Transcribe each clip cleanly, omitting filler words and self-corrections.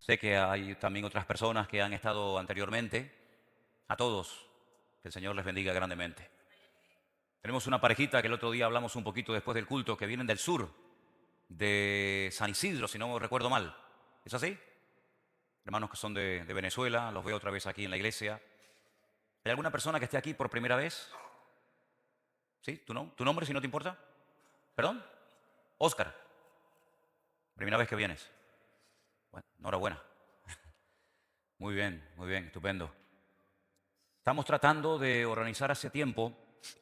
Sé que hay también otras personas que han estado anteriormente. A todos, que el Señor les bendiga grandemente. Tenemos una parejita que el otro día hablamos un poquito después del culto, que vienen del sur, de San Isidro, si no recuerdo mal. ¿Es así? Hermanos que son de Venezuela, los veo otra vez aquí en la iglesia. ¿Hay alguna persona que esté aquí por primera vez? ¿Sí? ¿Tu nombre, si no te importa? ¿Perdón? Óscar. Primera vez que vienes. Bueno, enhorabuena. Muy bien, estupendo. Estamos tratando de organizar hace tiempo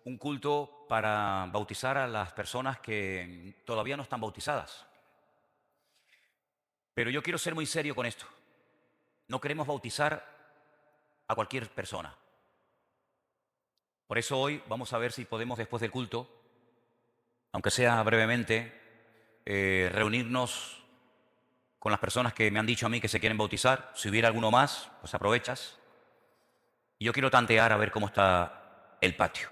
un culto para bautizar a las personas que todavía no están bautizadas. Pero yo quiero ser muy serio con esto. No queremos bautizar a cualquier persona. Por eso hoy vamos a ver si podemos, después del culto, aunque sea brevemente, reunirnos con las personas que me han dicho a mí que se quieren bautizar. Si hubiera alguno más, pues aprovechas. Y yo quiero tantear a ver cómo está el patio.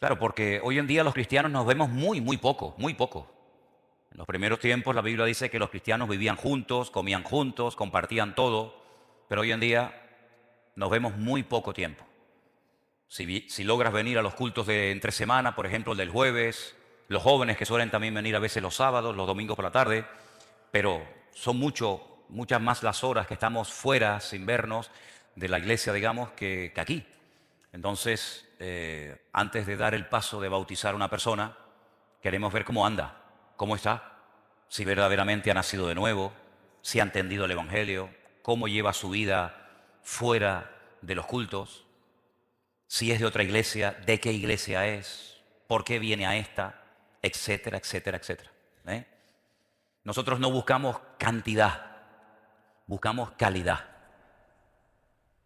Claro, porque hoy en día los cristianos nos vemos muy poco, muy poco. En los primeros tiempos la Biblia dice que los cristianos vivían juntos, comían juntos, compartían todo, pero hoy en día nos vemos muy poco tiempo. Si logras venir a los cultos de entre semana, por ejemplo el del jueves, los jóvenes que suelen también venir a veces los sábados, los domingos por la tarde, pero son muchas más las horas que estamos fuera sin vernos de la iglesia, digamos, que aquí. Entonces, antes de dar el paso de bautizar a una persona, queremos ver cómo anda, cómo está, si verdaderamente ha nacido de nuevo, si ha entendido el Evangelio, cómo lleva su vida fuera de los cultos, si es de otra iglesia, de qué iglesia es, por qué viene a esta, etcétera, etcétera, etcétera. ¿Eh? Nosotros no buscamos cantidad, buscamos calidad.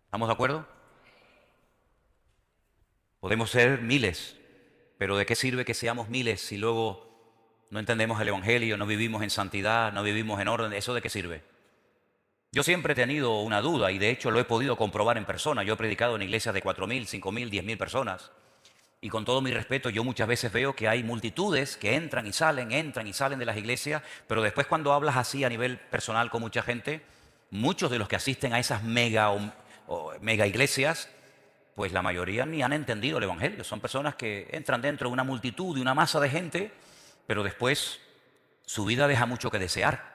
¿Estamos de acuerdo? Podemos ser miles, pero ¿de qué sirve que seamos miles si luego no entendemos el Evangelio, no vivimos en santidad, no vivimos en orden? ¿Eso de qué sirve? Yo siempre he tenido una duda y de hecho lo he podido comprobar en persona. Yo he predicado en iglesias de 4.000, 5.000, 10.000 personas. Y con todo mi respeto, yo muchas veces veo que hay multitudes que entran y salen de las iglesias, pero después cuando hablas así a nivel personal con mucha gente, muchos de los que asisten a esas mega iglesias, pues la mayoría ni han entendido el Evangelio. Son personas que entran dentro de una multitud, de una masa de gente, pero después su vida deja mucho que desear.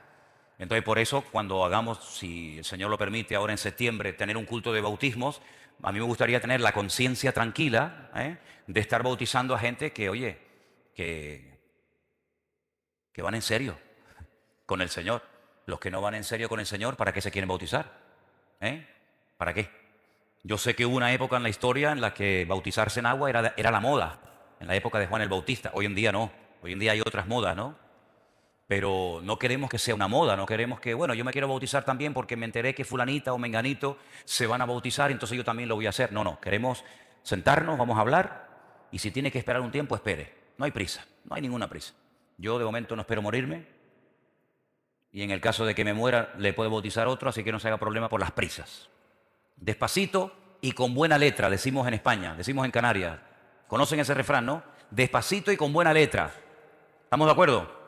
Entonces, por eso, cuando hagamos, si el Señor lo permite, ahora en septiembre, tener un culto de bautismos, a mí me gustaría tener la conciencia tranquila de estar bautizando a gente que, oye, que, que van en serio con el Señor. Los que no van en serio con el Señor, ¿para qué se quieren bautizar? ¿Para qué? Yo sé que hubo una época en la historia en la que bautizarse en agua era la moda, en la época de Juan el Bautista. Hoy en día no. Hoy en día hay otras modas, ¿no? Pero no queremos que sea una moda, no queremos que, bueno, yo me quiero bautizar también porque me enteré que fulanita o menganito se van a bautizar, entonces yo también lo voy a hacer. No, no, queremos sentarnos, vamos a hablar y si tiene que esperar un tiempo, espere. No hay prisa, no hay ninguna prisa. Yo de momento no espero morirme y en el caso de que me muera le puedo bautizar otro, así que no se haga problema por las prisas. Despacito y con buena letra, decimos en España, decimos en Canarias. ¿Conocen ese refrán, no? Despacito y con buena letra. ¿Estamos de acuerdo?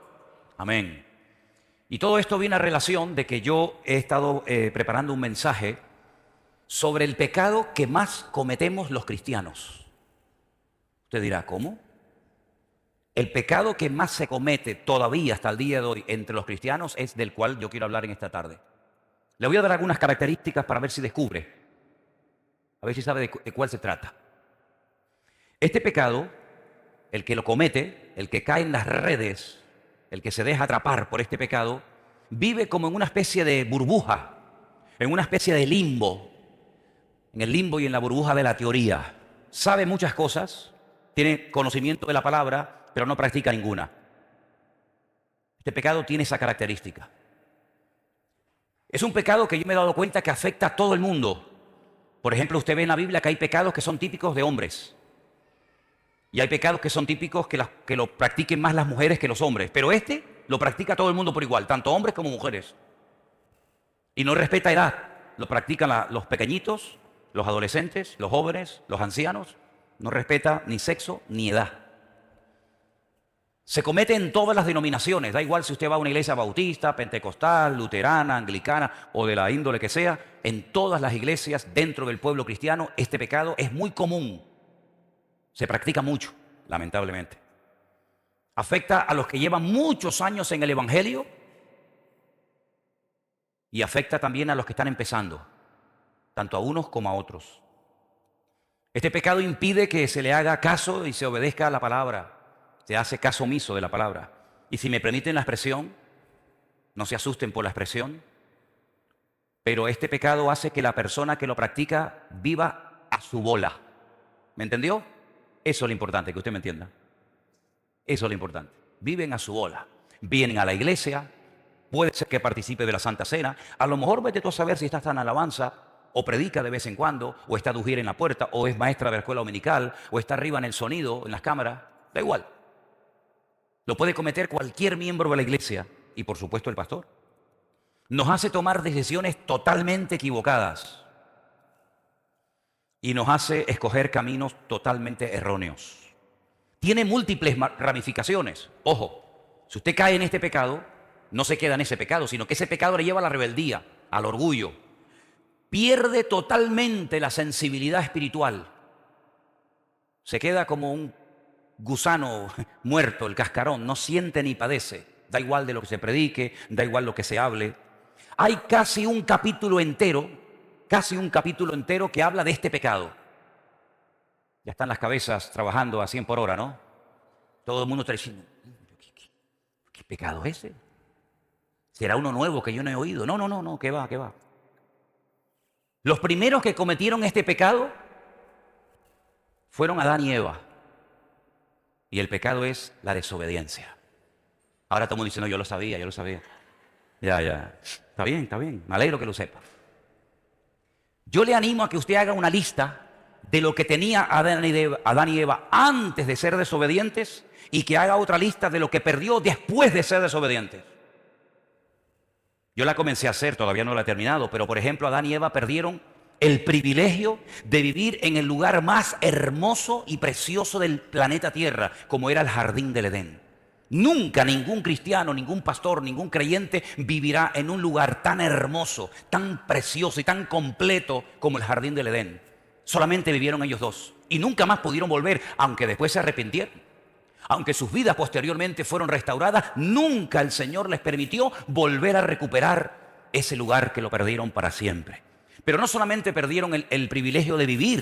Amén. Y todo esto viene a relación de que yo he estado preparando un mensaje sobre el pecado que más cometemos los cristianos. Usted dirá, ¿cómo? El pecado que más se comete todavía hasta el día de hoy entre los cristianos es del cual yo quiero hablar en esta tarde. Le voy a dar algunas características para ver si descubre, a ver si sabe de cuál se trata. Este pecado, el que lo comete, el que cae en las redes, el que se deja atrapar por este pecado, vive como en una especie de burbuja, en una especie de limbo, en el limbo y en la burbuja de la teoría. Sabe muchas cosas, tiene conocimiento de la palabra, pero no practica ninguna. Este pecado tiene esa característica. Es un pecado que yo me he dado cuenta que afecta a todo el mundo. Por ejemplo, usted ve en la Biblia que hay pecados que son típicos de hombres. Y hay pecados que son típicos que lo practiquen más las mujeres que los hombres. Pero este lo practica todo el mundo por igual, tanto hombres como mujeres. Y no respeta edad. Lo practican los pequeñitos, los adolescentes, los jóvenes, los ancianos. No respeta ni sexo ni edad. Se comete en todas las denominaciones, da igual si usted va a una iglesia bautista, pentecostal, luterana, anglicana o de la índole que sea, en todas las iglesias dentro del pueblo cristiano este pecado es muy común, se practica mucho, lamentablemente. Afecta a los que llevan muchos años en el evangelio y afecta también a los que están empezando, tanto a unos como a otros. Este pecado impide que se le haga caso y se obedezca a la palabra. Se hace caso omiso de la palabra. Y si me permiten la expresión, no se asusten por la expresión, pero este pecado hace que la persona que lo practica viva a su bola. ¿Me entendió? Eso es lo importante, que usted me entienda. Eso es lo importante. Viven a su bola. Vienen a la iglesia, puede ser que participe de la Santa Cena, a lo mejor vete tú a saber si está en alabanza, o predica de vez en cuando, o está de ujier en la puerta, o es maestra de la escuela dominical, o está arriba en el sonido, en las cámaras, da igual. Lo puede cometer cualquier miembro de la iglesia y por supuesto el pastor. Nos hace tomar decisiones totalmente equivocadas y nos hace escoger caminos totalmente erróneos. Tiene múltiples ramificaciones. Ojo, si usted cae en este pecado, no se queda en ese pecado, sino que ese pecado le lleva a la rebeldía, al orgullo. Pierde totalmente la sensibilidad espiritual. Se queda como un gusano muerto, el cascarón, no siente ni padece. Da igual de lo que se predique, da igual lo que se hable. Hay casi un capítulo entero que habla de este pecado. Ya están las cabezas trabajando a 100 por hora, ¿no? Todo el mundo está diciendo, ¿qué pecado es ese? ¿Será uno nuevo que yo no he oído? No, ¿qué va? Los primeros que cometieron este pecado fueron Adán y Eva. Y el pecado es la desobediencia. Ahora todo el mundo dice, no, yo lo sabía. Ya. Está bien. Me alegro que lo sepa. Yo le animo a que usted haga una lista de lo que tenía Adán y Eva antes de ser desobedientes y que haga otra lista de lo que perdió después de ser desobedientes. Yo la comencé a hacer, todavía no la he terminado, pero por ejemplo Adán y Eva perdieron el privilegio de vivir en el lugar más hermoso y precioso del planeta Tierra, como era el jardín del Edén. Nunca ningún cristiano, ningún pastor, ningún creyente vivirá en un lugar tan hermoso, tan precioso y tan completo como el jardín del Edén. Solamente vivieron ellos dos y nunca más pudieron volver, aunque después se arrepintieron. Aunque sus vidas posteriormente fueron restauradas, nunca el Señor les permitió volver a recuperar ese lugar que lo perdieron para siempre. Pero no solamente perdieron el privilegio de vivir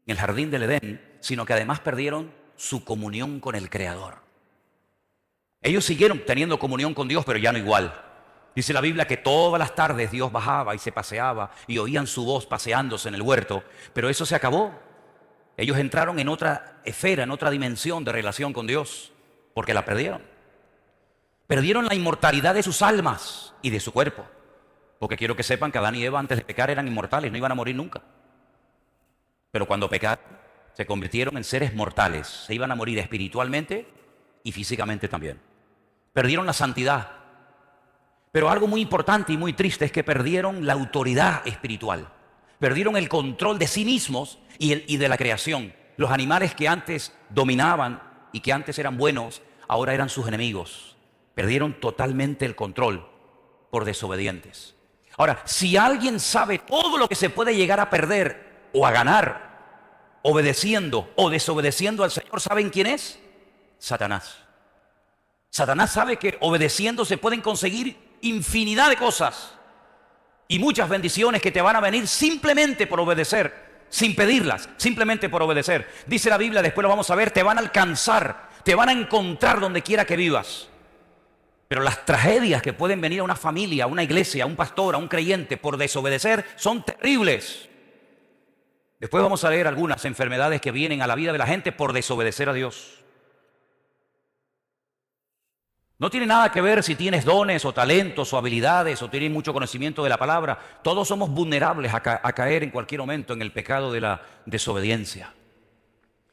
en el jardín del Edén, sino que además perdieron su comunión con el Creador. Ellos siguieron teniendo comunión con Dios, pero ya no igual. Dice la Biblia que todas las tardes Dios bajaba y se paseaba y oían su voz paseándose en el huerto, pero eso se acabó. Ellos entraron en otra esfera, en otra dimensión de relación con Dios, porque la perdieron. Perdieron la inmortalidad de sus almas y de su cuerpo. Porque quiero que sepan que Adán y Eva antes de pecar eran inmortales, no iban a morir nunca. Pero cuando pecaron, se convirtieron en seres mortales. Se iban a morir espiritualmente y físicamente también. Perdieron la santidad. Pero algo muy importante y muy triste es que perdieron la autoridad espiritual. Perdieron el control de sí mismos y de la creación. Los animales que antes dominaban y que antes eran buenos, ahora eran sus enemigos. Perdieron totalmente el control por desobedientes. Ahora, si alguien sabe todo lo que se puede llegar a perder o a ganar obedeciendo o desobedeciendo al Señor, ¿saben quién es? Satanás. Satanás sabe que obedeciendo se pueden conseguir infinidad de cosas y muchas bendiciones que te van a venir simplemente por obedecer, sin pedirlas, simplemente por obedecer. Dice la Biblia, después lo vamos a ver, te van a alcanzar, te van a encontrar donde quiera que vivas. Pero las tragedias que pueden venir a una familia, a una iglesia, a un pastor, a un creyente por desobedecer son terribles. Después vamos a leer algunas enfermedades que vienen a la vida de la gente por desobedecer a Dios. No tiene nada que ver si tienes dones o talentos o habilidades o tienes mucho conocimiento de la palabra. Todos somos vulnerables a caer en cualquier momento en el pecado de la desobediencia.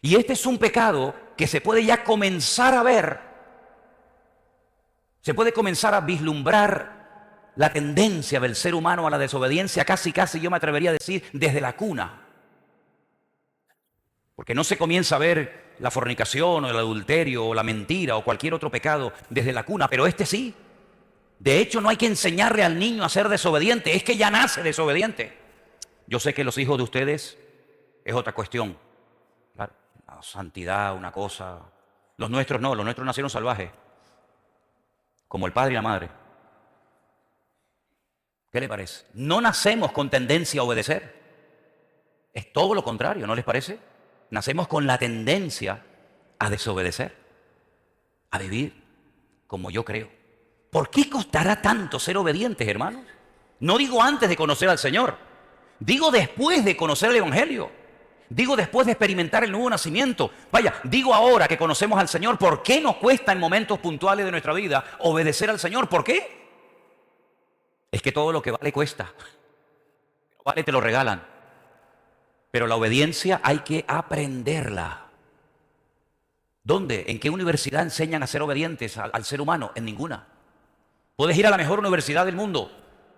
Y este es un pecado que se puede ya comenzar a ver. Se puede comenzar a vislumbrar la tendencia del ser humano a la desobediencia, casi yo me atrevería a decir, desde la cuna. Porque no se comienza a ver la fornicación o el adulterio o la mentira o cualquier otro pecado desde la cuna, pero este sí. De hecho, no hay que enseñarle al niño a ser desobediente, es que ya nace desobediente. Yo sé que los hijos de ustedes es otra cuestión. Claro, la santidad, una cosa. Los nuestros no, los nuestros nacieron salvajes, como el padre y la madre. ¿Qué le parece? No nacemos con tendencia a obedecer. Es todo lo contrario, ¿no les parece? Nacemos con la tendencia a desobedecer, a vivir como yo creo. ¿Por qué costará tanto ser obedientes, hermanos? No digo antes de conocer al Señor, digo después de conocer el Evangelio, digo después de experimentar el nuevo nacimiento. Vaya, digo ahora que conocemos al Señor, ¿por qué nos cuesta en momentos puntuales de nuestra vida obedecer al Señor? ¿Por qué? Es que todo lo que vale cuesta. Vale, te lo regalan. Pero la obediencia hay que aprenderla. ¿Dónde? ¿En qué universidad enseñan a ser obedientes al ser humano? En ninguna. Puedes ir a la mejor universidad del mundo,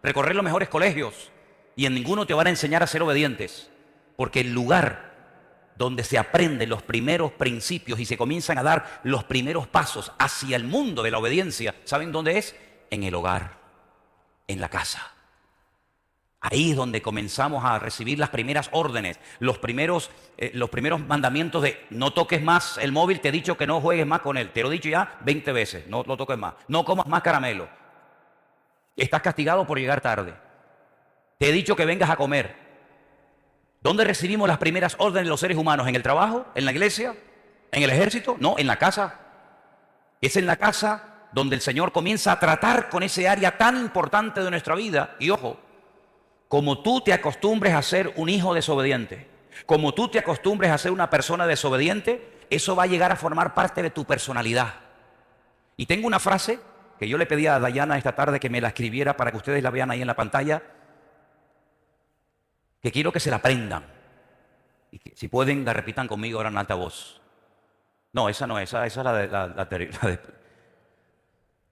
recorrer los mejores colegios, y en ninguno te van a enseñar a ser obedientes. Porque el lugar donde se aprenden los primeros principios y se comienzan a dar los primeros pasos hacia el mundo de la obediencia, ¿saben dónde es? En el hogar, en la casa. Ahí es donde comenzamos a recibir las primeras órdenes, los primeros mandamientos de no toques más el móvil, te he dicho que no juegues más con él, te lo he dicho ya 20 veces, no lo toques más, no comas más caramelo, estás castigado por llegar tarde, te he dicho que vengas a comer. ¿Dónde recibimos las primeras órdenes de los seres humanos? ¿En el trabajo? ¿En la iglesia? ¿En el ejército? No, en la casa. Es en la casa donde el Señor comienza a tratar con ese área tan importante de nuestra vida. Y ojo, como tú te acostumbres a ser un hijo desobediente, como tú te acostumbres a ser una persona desobediente, eso va a llegar a formar parte de tu personalidad. Y tengo una frase que yo le pedí a Dayana esta tarde que me la escribiera para que ustedes la vean ahí en la pantalla, que quiero que se la aprendan. Y que, si pueden, la repitan conmigo ahora en alta voz. No, esa no, esa es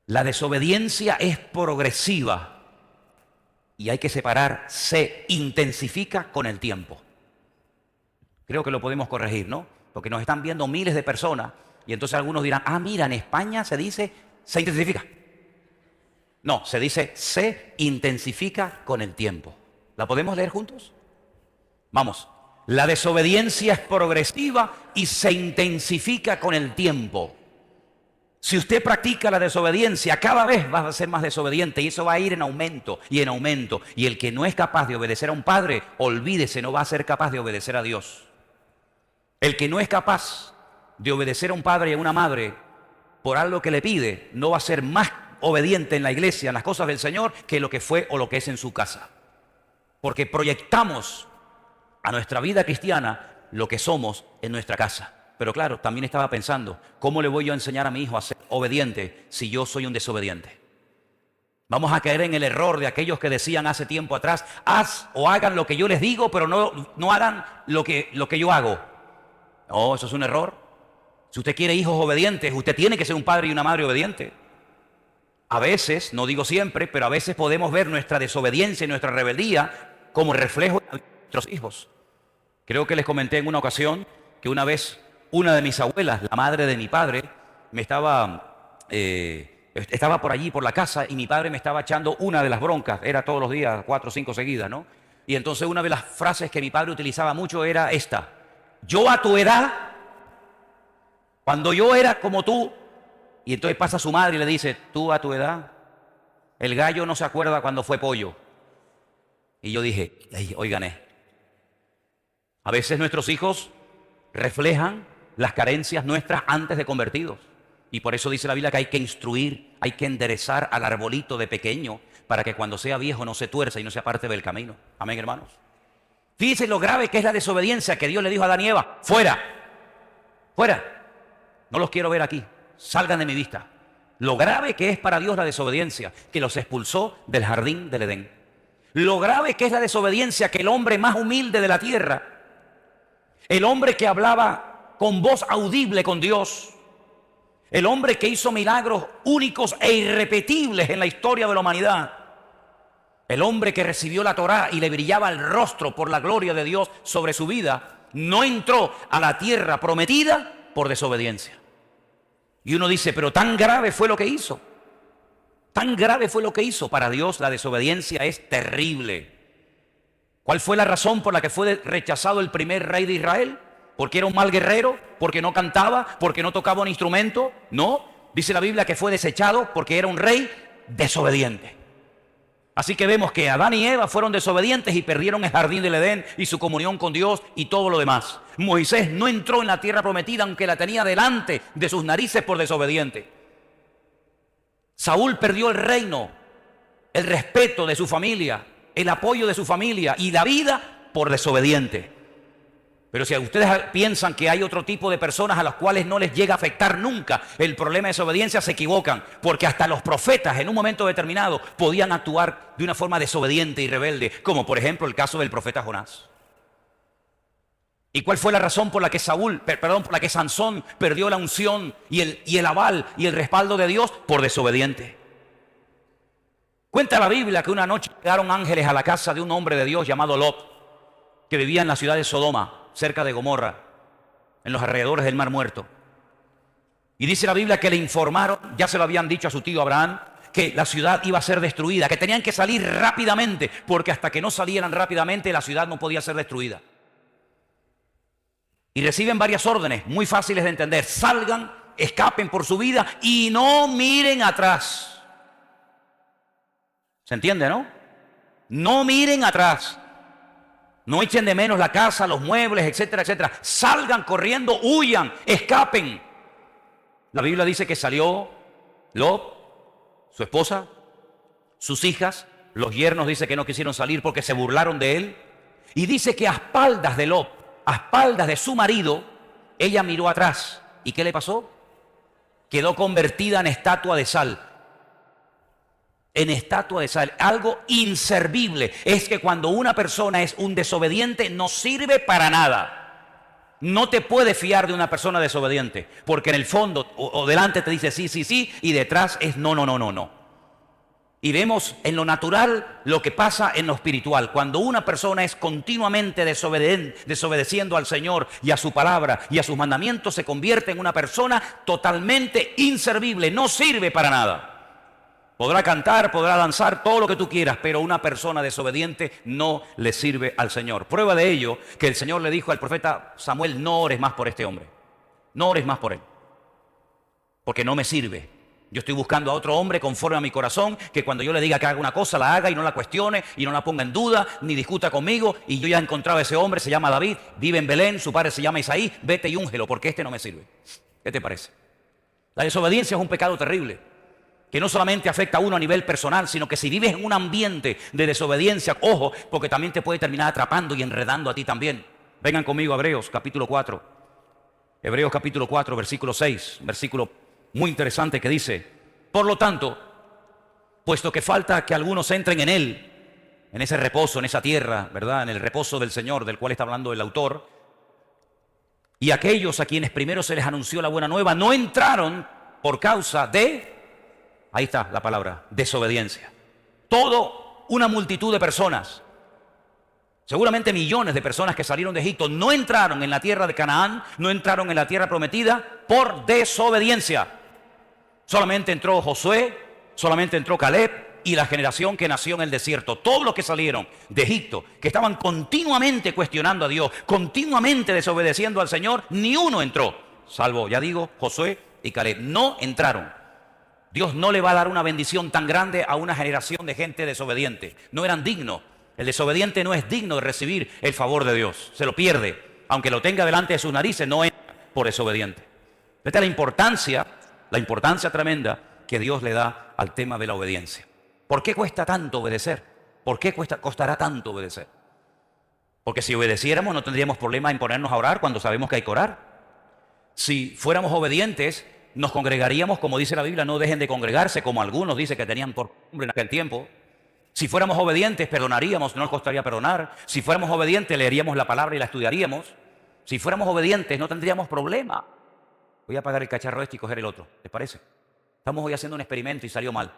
la desobediencia es progresiva. Y hay que separar, se intensifica con el tiempo. Creo que lo podemos corregir, ¿no? Porque nos están viendo miles de personas y entonces algunos dirán, ah, mira, en España se dice, se intensifica. No, se dice, se intensifica con el tiempo. ¿La podemos leer juntos? Vamos. La desobediencia es progresiva y se intensifica con el tiempo. Si usted practica la desobediencia, cada vez va a ser más desobediente y eso va a ir en aumento y en aumento. Y el que no es capaz de obedecer a un padre, olvídese, no va a ser capaz de obedecer a Dios. El que no es capaz de obedecer a un padre y a una madre por algo que le pide, no va a ser más obediente en la iglesia, en las cosas del Señor, que lo que fue o lo que es en su casa. Porque proyectamos a nuestra vida cristiana lo que somos en nuestra casa. Pero claro, también estaba pensando, ¿cómo le voy yo a enseñar a mi hijo a ser obediente si yo soy un desobediente? Vamos a caer en el error de aquellos que decían hace tiempo atrás, haz o hagan lo que yo les digo, pero no hagan lo que yo hago. No, eso es un error. Si usted quiere hijos obedientes, usted tiene que ser un padre y una madre obediente. A veces, no digo siempre, pero a veces podemos ver nuestra desobediencia y nuestra rebeldía como reflejo de nuestros hijos. Creo que les comenté en una ocasión que una vez una de mis abuelas, la madre de mi padre, estaba por allí, por la casa, y mi padre me estaba echando una de las broncas, era todos los días, 4 o 5 seguidas, ¿no? Y entonces una de las frases que mi padre utilizaba mucho era esta: yo a tu edad, cuando yo era como tú, y entonces pasa su madre y le dice, tú a tu edad, el gallo no se acuerda cuando fue pollo. Y yo dije, hoy gané. A veces nuestros hijos reflejan las carencias nuestras antes de convertidos. Y por eso dice la Biblia que hay que instruir, hay que enderezar al arbolito de pequeño para que cuando sea viejo no se tuerza y no se aparte del camino. Amén, hermanos. Fíjense lo grave que es la desobediencia que Dios le dijo a Adán y Eva. Fuera, fuera. No los quiero ver aquí. Salgan de mi vista. Lo grave que es para Dios la desobediencia, que los expulsó del jardín del Edén. Lo grave que es la desobediencia, que el hombre más humilde de la tierra, el hombre que hablaba con voz audible con Dios, el hombre que hizo milagros únicos e irrepetibles en la historia de la humanidad, el hombre que recibió la Torá y le brillaba el rostro por la gloria de Dios sobre su vida, no entró a la tierra prometida por desobediencia. Y uno dice, pero tan grave fue lo que hizo. Tan grave fue lo que hizo. Para Dios la desobediencia es terrible. ¿Cuál fue la razón por la que fue rechazado el primer rey de Israel? ¿Porque era un mal guerrero? ¿Porque no cantaba? ¿Porque no tocaba un instrumento? No. Dice la Biblia que fue desechado porque era un rey desobediente. Así que vemos que Adán y Eva fueron desobedientes y perdieron el jardín del Edén y su comunión con Dios y todo lo demás. Moisés no entró en la tierra prometida aunque la tenía delante de sus narices por desobediente. Saúl perdió el reino, el respeto de su familia, el apoyo de su familia y la vida por desobediente. Pero si ustedes piensan que hay otro tipo de personas a las cuales no les llega a afectar nunca el problema de desobediencia, se equivocan, porque hasta los profetas en un momento determinado podían actuar de una forma desobediente y rebelde, como por ejemplo el caso del profeta Jonás. ¿Y cuál fue la razón por la que por la que Sansón perdió la unción y el aval y el respaldo de Dios? Por desobediente. Cuenta la Biblia que una noche llegaron ángeles a la casa de un hombre de Dios llamado Lot, que vivía en la ciudad de Sodoma, cerca de Gomorra, en los alrededores del Mar Muerto. Y dice la Biblia que le informaron, ya se lo habían dicho a su tío Abraham, que la ciudad iba a ser destruida, que tenían que salir rápidamente, porque hasta que no salieran rápidamente la ciudad no podía ser destruida. Y reciben varias órdenes muy fáciles de entender: salgan, escapen por su vida y no miren atrás. ¿Se entiende, no? No miren atrás. No echen de menos la casa, los muebles, etcétera, etcétera. Salgan corriendo, huyan, escapen. La Biblia dice que salió Lot, su esposa, sus hijas, los yernos dice que no quisieron salir porque se burlaron de él. Y dice que a espaldas de Lot, a espaldas de su marido, ella miró atrás. ¿Y qué le pasó? Quedó convertida en estatua de sal. En estatua de sal, algo inservible. Es que cuando una persona es un desobediente no sirve para nada. No te puedes fiar de una persona desobediente, porque en el fondo o delante te dice sí, sí, sí, y detrás es no, no, no, no, no. Y vemos en lo natural lo que pasa en lo espiritual. Cuando una persona es continuamente desobedeciendo al Señor y a su palabra y a sus mandamientos, se convierte en una persona totalmente inservible, no sirve para nada. Podrá cantar, podrá danzar, todo lo que tú quieras, pero una persona desobediente no le sirve al Señor. Prueba de ello que el Señor le dijo al profeta Samuel: no ores más por este hombre, no ores más por él, porque no me sirve. Yo estoy buscando a otro hombre conforme a mi corazón, que cuando yo le diga que haga una cosa, la haga y no la cuestione y no la ponga en duda, ni discuta conmigo. Y yo ya he encontrado a ese hombre, se llama David, vive en Belén, su padre se llama Isaí, vete y úngelo, porque este no me sirve. ¿Qué te parece? La desobediencia es un pecado terrible, que no solamente afecta a uno a nivel personal, sino que si vives en un ambiente de desobediencia, ojo, porque también te puede terminar atrapando y enredando a ti también. Vengan conmigo a Hebreos capítulo 4. Hebreos capítulo 4, versículo 6, versículo muy interesante que dice: por lo tanto, puesto que falta que algunos entren en él, en ese reposo, en esa tierra, ¿verdad? En el reposo del Señor, del cual está hablando el autor, y aquellos a quienes primero se les anunció la buena nueva no entraron por causa de... Ahí está la palabra, desobediencia. Una multitud de personas, seguramente millones de personas que salieron de Egipto, no entraron en la tierra de Canaán, no entraron en la tierra prometida por desobediencia. Solamente entró Josué, solamente entró Caleb y la generación que nació en el desierto. Todos los que salieron de Egipto, que estaban continuamente cuestionando a Dios, continuamente desobedeciendo al Señor, ni uno entró, salvo, ya digo, Josué y Caleb. No entraron. Dios no le va a dar una bendición tan grande a una generación de gente desobediente. No eran dignos. El desobediente no es digno de recibir el favor de Dios. Se lo pierde. Aunque lo tenga delante de sus narices, no entra por desobediente. Esta es la importancia tremenda que Dios le da al tema de la obediencia. ¿Por qué cuesta tanto obedecer? ¿Por qué costará tanto obedecer? Porque si obedeciéramos no tendríamos problema en ponernos a orar cuando sabemos que hay que orar. Si fuéramos obedientes, nos congregaríamos, como dice la Biblia, no dejen de congregarse, como algunos dicen que tenían por costumbre en aquel tiempo. Si fuéramos obedientes, perdonaríamos, no nos costaría perdonar. Si fuéramos obedientes, leeríamos la palabra y la estudiaríamos. Si fuéramos obedientes, no tendríamos problema. Voy a apagar el cacharro este y coger el otro, ¿les parece? Estamos hoy haciendo un experimento y salió mal.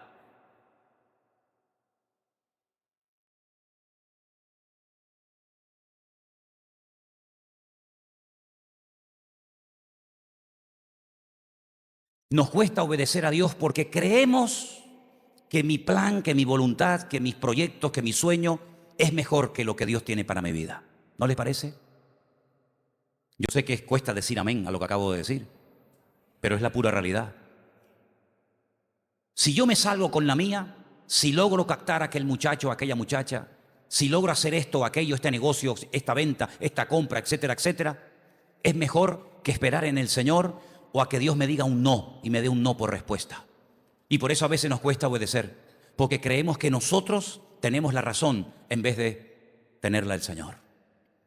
Nos cuesta obedecer a Dios porque creemos que mi plan, que mi voluntad, que mis proyectos, que mi sueño es mejor que lo que Dios tiene para mi vida. ¿No les parece? Yo sé que cuesta decir amén a lo que acabo de decir, pero es la pura realidad. Si yo me salgo con la mía, si logro captar a aquel muchacho, a aquella muchacha, si logro hacer esto, aquello, este negocio, esta venta, esta compra, etcétera, etcétera, es mejor que esperar en el Señor o a que Dios me diga un no y me dé un no por respuesta. Y por eso a veces nos cuesta obedecer, porque creemos que nosotros tenemos la razón en vez de tenerla el Señor.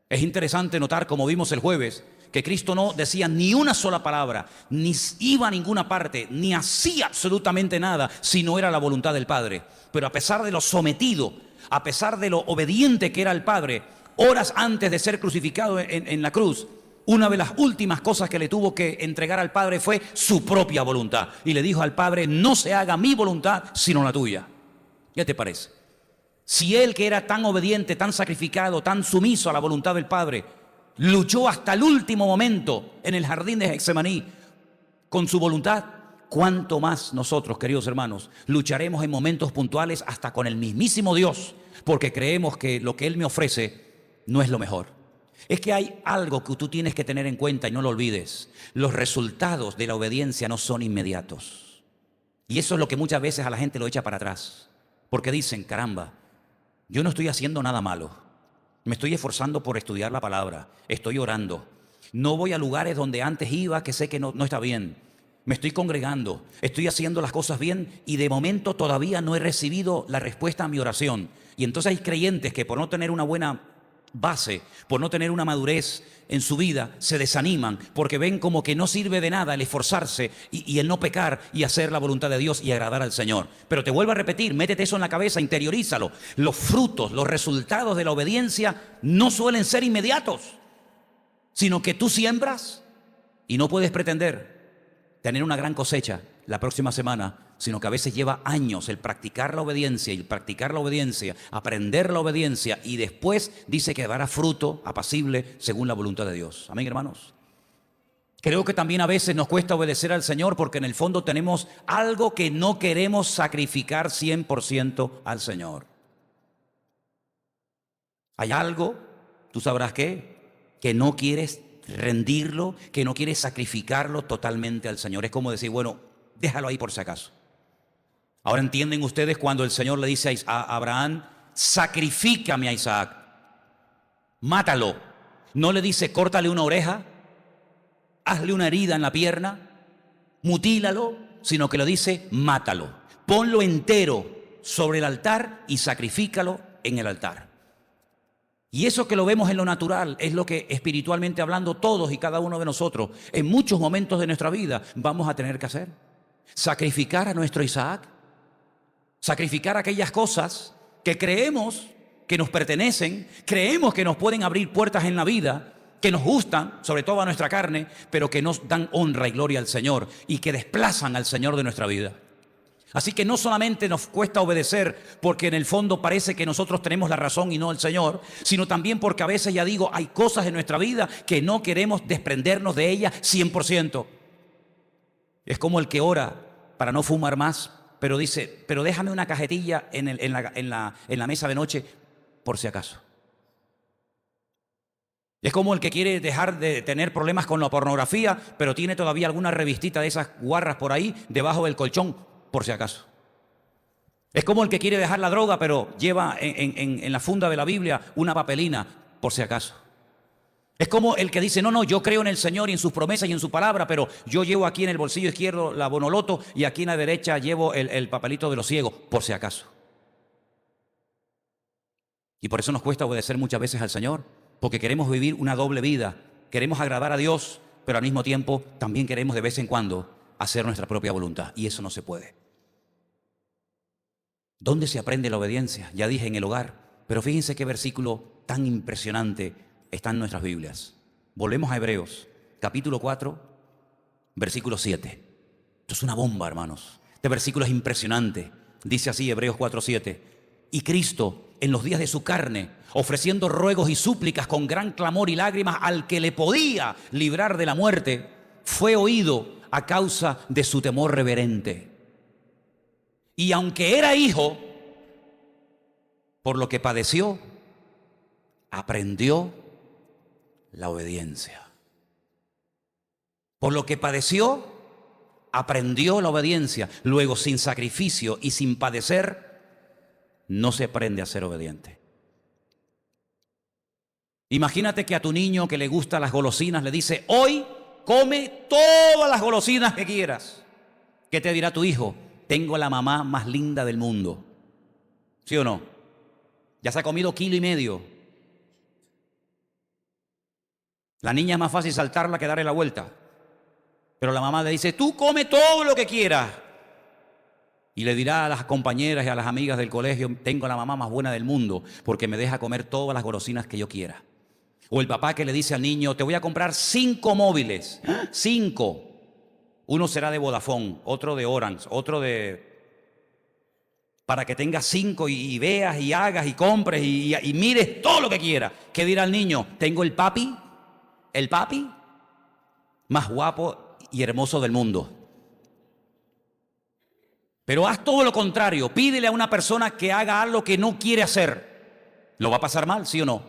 Es interesante notar, como vimos el jueves, que Cristo no decía ni una sola palabra, ni iba a ninguna parte, ni hacía absolutamente nada si no era la voluntad del Padre. Pero a pesar de lo sometido, a pesar de lo obediente que era el Padre, horas antes de ser crucificado en la cruz, una de las últimas cosas que le tuvo que entregar al Padre fue su propia voluntad. Y le dijo al Padre, no se haga mi voluntad, sino la tuya. ¿Qué te parece? Si él, que era tan obediente, tan sacrificado, tan sumiso a la voluntad del Padre, luchó hasta el último momento en el jardín de Getsemaní con su voluntad, ¿cuánto más nosotros, queridos hermanos, lucharemos en momentos puntuales hasta con el mismísimo Dios, porque creemos que lo que Él me ofrece no es lo mejor? Es que hay algo que tú tienes que tener en cuenta y no lo olvides. Los resultados de la obediencia no son inmediatos. Y eso es lo que muchas veces a la gente lo echa para atrás. Porque dicen, caramba, yo no estoy haciendo nada malo. Me estoy esforzando por estudiar la palabra. Estoy orando. No voy a lugares donde antes iba que sé que no está bien. Me estoy congregando. Estoy haciendo las cosas bien y de momento todavía no he recibido la respuesta a mi oración. Y entonces hay creyentes que por no tener una buena base, por no tener una madurez en su vida, se desaniman porque ven como que no sirve de nada el esforzarse y el no pecar y hacer la voluntad de Dios y agradar al Señor. Pero te vuelvo a repetir, métete eso en la cabeza, interiorízalo. Los frutos, los resultados de la obediencia no suelen ser inmediatos, sino que tú siembras y no puedes pretender tener una gran cosecha la próxima semana, sino que a veces lleva años el practicar la obediencia, aprender la obediencia y después dice que dará fruto apacible según la voluntad de Dios. Amén, hermanos. Creo que también a veces nos cuesta obedecer al Señor porque en el fondo tenemos algo que no queremos sacrificar 100% al Señor. Hay algo, tú sabrás qué, que no quieres rendirlo, que no quieres sacrificarlo totalmente al Señor. Es como decir, bueno, déjalo ahí por si acaso. Ahora entienden ustedes cuando el Señor le dice a Abraham, sacrifícame a Isaac, mátalo. No le dice, córtale una oreja, hazle una herida en la pierna, mutílalo, sino que le dice, mátalo. Ponlo entero sobre el altar y sacrifícalo en el altar. Y eso que lo vemos en lo natural es lo que espiritualmente hablando todos y cada uno de nosotros en muchos momentos de nuestra vida vamos a tener que hacer. Sacrificar a nuestro Isaac, sacrificar aquellas cosas que creemos que nos pertenecen, creemos que nos pueden abrir puertas en la vida, que nos gustan, sobre todo a nuestra carne, pero que nos dan honra y gloria al Señor y que desplazan al Señor de nuestra vida. Así que no solamente nos cuesta obedecer porque en el fondo parece que nosotros tenemos la razón y no el Señor, sino también porque a veces, ya digo, hay cosas en nuestra vida que no queremos desprendernos de ellas 100%. Es como el que ora para no fumar más, pero dice, pero déjame una cajetilla en la mesa de noche por si acaso. Es como el que quiere dejar de tener problemas con la pornografía, pero tiene todavía alguna revistita de esas guarras por ahí debajo del colchón por si acaso. Es como el que quiere dejar la droga, pero lleva en la funda de la Biblia una papelina por si acaso. Es como el que dice, no, yo creo en el Señor y en sus promesas y en su palabra, pero yo llevo aquí en el bolsillo izquierdo la Bonoloto y aquí en la derecha llevo el papelito de los ciegos, por si acaso. Y por eso nos cuesta obedecer muchas veces al Señor, porque queremos vivir una doble vida, queremos agradar a Dios, pero al mismo tiempo también queremos de vez en cuando hacer nuestra propia voluntad, y eso no se puede. ¿Dónde se aprende la obediencia? Ya dije, en el hogar, pero fíjense qué versículo tan impresionante está en nuestras Biblias. Volvemos a Hebreos, capítulo 4, versículo 7. Esto es una bomba, hermanos. Este versículo es impresionante. Dice así, Hebreos 4:7. Y Cristo, en los días de su carne, ofreciendo ruegos y súplicas con gran clamor y lágrimas al que le podía librar de la muerte, fue oído a causa de su temor reverente. Y aunque era hijo, por lo que padeció, aprendió la obediencia. Por lo que padeció, aprendió la obediencia. Luego, sin sacrificio y sin padecer, no se aprende a ser obediente. Imagínate que a tu niño que le gustan las golosinas le dice: hoy come todas las golosinas que quieras. ¿Qué te dirá tu hijo? Tengo la mamá más linda del mundo. ¿Sí o no? Ya se ha comido 1,5 kilos. La niña es más fácil saltarla que darle la vuelta. Pero la mamá le dice: tú come todo lo que quieras. Y le dirá a las compañeras y a las amigas del colegio: tengo la mamá más buena del mundo porque me deja comer todas las golosinas que yo quiera. O el papá que le dice al niño: te voy a comprar 5 móviles. 5. Uno será de Vodafone, otro de Orange, otro de... para que tengas 5 y veas y hagas y compres y mires todo lo que quieras. ¿Qué dirá el niño? Tengo el papi más guapo y hermoso del mundo. Pero haz todo lo contrario. Pídele a una persona que haga algo que no quiere hacer. ¿Lo va a pasar mal, sí o no?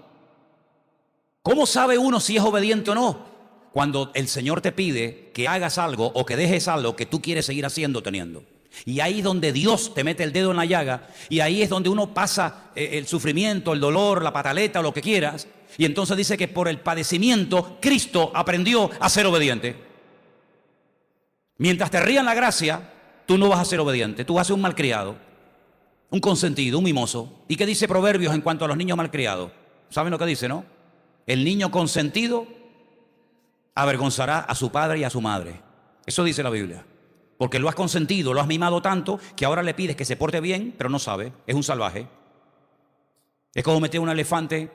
¿Cómo sabe uno si es obediente o no? Cuando el Señor te pide que hagas algo o que dejes algo que tú quieres seguir haciendo o teniendo. Y ahí es donde Dios te mete el dedo en la llaga, y ahí es donde uno pasa el sufrimiento, el dolor, la pataleta o lo que quieras. Y entonces dice que por el padecimiento Cristo aprendió a ser obediente. Mientras te rían la gracia, tú no vas a ser obediente, tú vas a ser un malcriado, un consentido, un mimoso. ¿Y qué dice Proverbios en cuanto a los niños malcriados? ¿Saben lo que dice, no? El niño consentido avergonzará a su padre y a su madre. Eso dice la Biblia. Porque lo has consentido, lo has mimado tanto que ahora le pides que se porte bien, pero no sabe, es un salvaje. Es como meter un elefante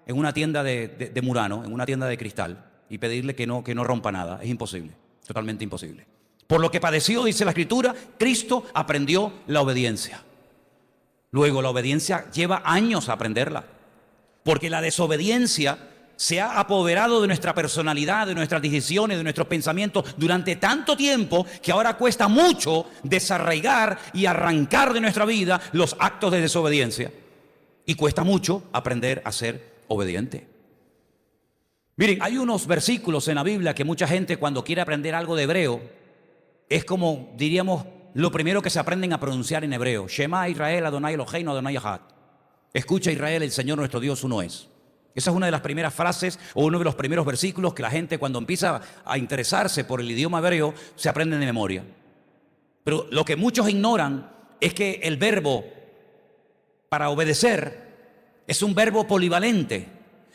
en una tienda de Murano, en una tienda de cristal, y pedirle que no rompa nada. Es imposible, totalmente imposible. Por lo que padeció, dice la Escritura, Cristo aprendió la obediencia. Luego, la obediencia lleva años a aprenderla, porque la desobediencia se ha apoderado de nuestra personalidad, de nuestras decisiones, de nuestros pensamientos durante tanto tiempo que ahora cuesta mucho desarraigar y arrancar de nuestra vida los actos de desobediencia. Y cuesta mucho aprender a ser obediente. Miren, hay unos versículos en la Biblia que mucha gente, cuando quiere aprender algo de hebreo, es como, diríamos, lo primero que se aprenden a pronunciar en hebreo. Shema Israel, Adonai Eloheinu, Adonai Echad. Escucha, Israel, el Señor nuestro Dios uno es. Esa es una de las primeras frases o uno de los primeros versículos que la gente, cuando empieza a interesarse por el idioma hebreo, se aprende de memoria. Pero lo que muchos ignoran es que el verbo para obedecer es un verbo polivalente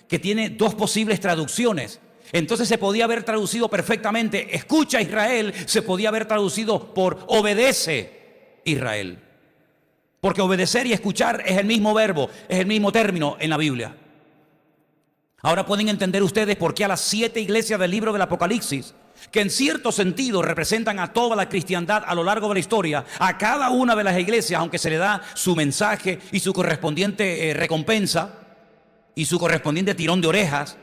que tiene 2 posibles traducciones. Entonces se podía haber traducido perfectamente: escucha, Israel, se podía haber traducido por obedece, Israel. Porque obedecer y escuchar es el mismo verbo, es el mismo término en la Biblia. Ahora pueden entender ustedes por qué a las 7 iglesias del libro del Apocalipsis, que en cierto sentido representan a toda la cristiandad a lo largo de la historia, a cada una de las iglesias, aunque se le da su mensaje y su correspondiente recompensa y su correspondiente tirón de orejas,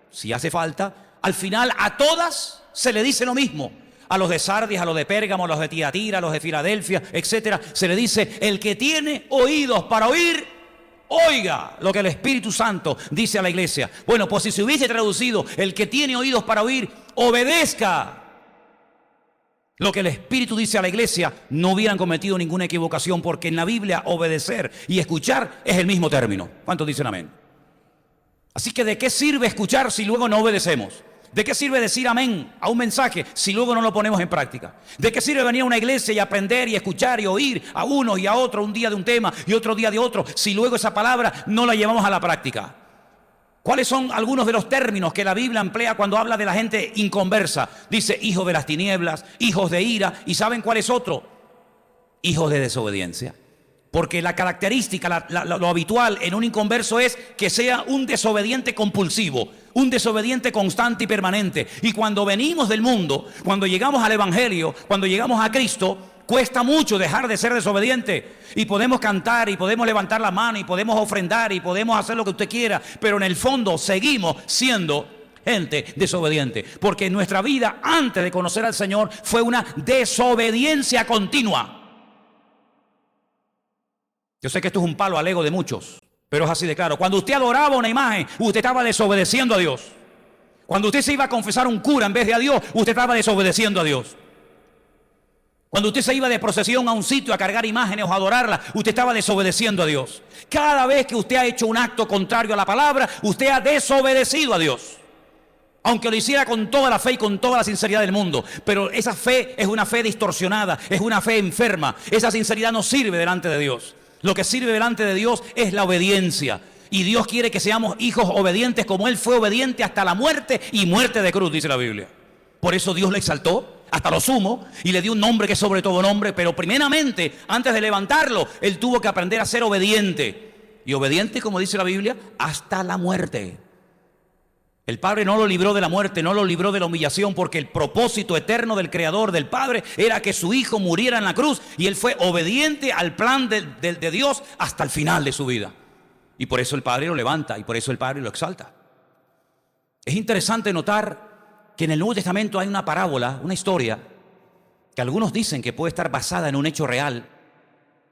si hace falta, al final a todas se le dice lo mismo. A los de Sardis, a los de Pérgamo, a los de Tiatira, a los de Filadelfia, etcétera, se le dice: el que tiene oídos para oír, oiga lo que el Espíritu Santo dice a la iglesia. Bueno, pues si se hubiese traducido: el que tiene oídos para oír, obedezca lo que el Espíritu dice a la iglesia, no hubieran cometido ninguna equivocación, porque en la Biblia obedecer y escuchar es el mismo término. ¿Cuántos dicen amén? Así que ¿de qué sirve escuchar si luego no obedecemos? ¿De qué sirve decir amén a un mensaje si luego no lo ponemos en práctica? ¿De qué sirve venir a una iglesia y aprender y escuchar y oír a uno y a otro un día de un tema y otro día de otro si luego esa palabra no la llevamos a la práctica? ¿Cuáles son algunos de los términos que la Biblia emplea cuando habla de la gente inconversa? Dice: hijos de las tinieblas, hijos de ira. ¿Y saben cuál es otro? Hijos de desobediencia. Porque la característica, lo habitual en un inconverso es que sea un desobediente compulsivo, un desobediente constante y permanente. Y cuando venimos del mundo, cuando llegamos al Evangelio, cuando llegamos a Cristo, cuesta mucho dejar de ser desobediente. Y podemos cantar y podemos levantar la mano y podemos ofrendar y podemos hacer lo que usted quiera, pero en el fondo seguimos siendo gente desobediente. Porque nuestra vida antes de conocer al Señor fue una desobediencia continua. Yo sé que esto es un palo al ego de muchos, pero es así de claro. Cuando usted adoraba una imagen, usted estaba desobedeciendo a Dios. Cuando usted se iba a confesar a un cura en vez de a Dios, usted estaba desobedeciendo a Dios. Cuando usted se iba de procesión a un sitio a cargar imágenes o a adorarlas, usted estaba desobedeciendo a Dios. Cada vez que usted ha hecho un acto contrario a la palabra, usted ha desobedecido a Dios. Aunque lo hiciera con toda la fe y con toda la sinceridad del mundo. Pero esa fe es una fe distorsionada, es una fe enferma. Esa sinceridad no sirve delante de Dios. Lo que sirve delante de Dios es la obediencia. Y Dios quiere que seamos hijos obedientes como Él fue obediente hasta la muerte y muerte de cruz, dice la Biblia. Por eso Dios le exaltó hasta lo sumo y le dio un nombre que es sobre todo nombre. Pero primeramente, antes de levantarlo, Él tuvo que aprender a ser obediente. Y obediente, como dice la Biblia, hasta la muerte. El Padre no lo libró de la muerte, no lo libró de la humillación, porque el propósito eterno del Creador, del Padre, era que su Hijo muriera en la cruz. Y Él fue obediente al plan de Dios hasta el final de su vida. Y por eso el Padre lo levanta y por eso el Padre lo exalta. Es interesante notar que en el Nuevo Testamento hay una parábola, una historia, que algunos dicen que puede estar basada en un hecho real.